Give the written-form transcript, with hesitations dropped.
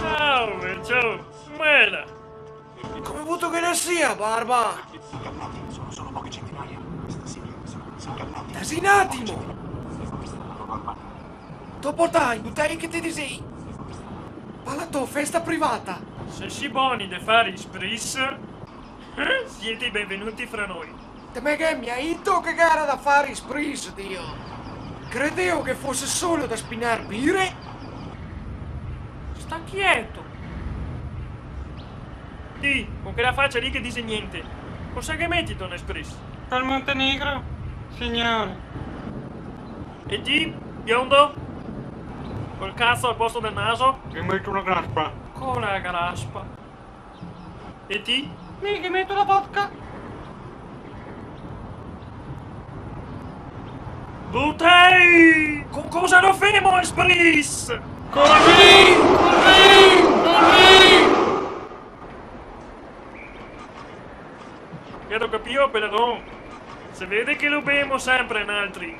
Salve, ciao, Mela. Come vuoi che ne sia, Barba? Sono solo poche centinaia. Dasi un attimo! Dopo dai, non dai che ti disi! Palato, festa privata! Se si buoni da fare spris, siete i benvenuti fra noi. Te me che mi hai detto che gara da fare spris, Dio! Credevo che fosse solo da spinar bire? Sta quieto. Di, con quella faccia lì che dice niente. Cosa che metti un espris? Col Montenegro, signore. E di, biondo? Col cazzo al posto del naso? Mi metto una grappa. Con la graspa. E ti? Mi che metto la vodka. Butei! Con cosa lo femo espris? Così! Così! Così! Credo capio, Peladon. Se vede che lo bemo sempre in altri.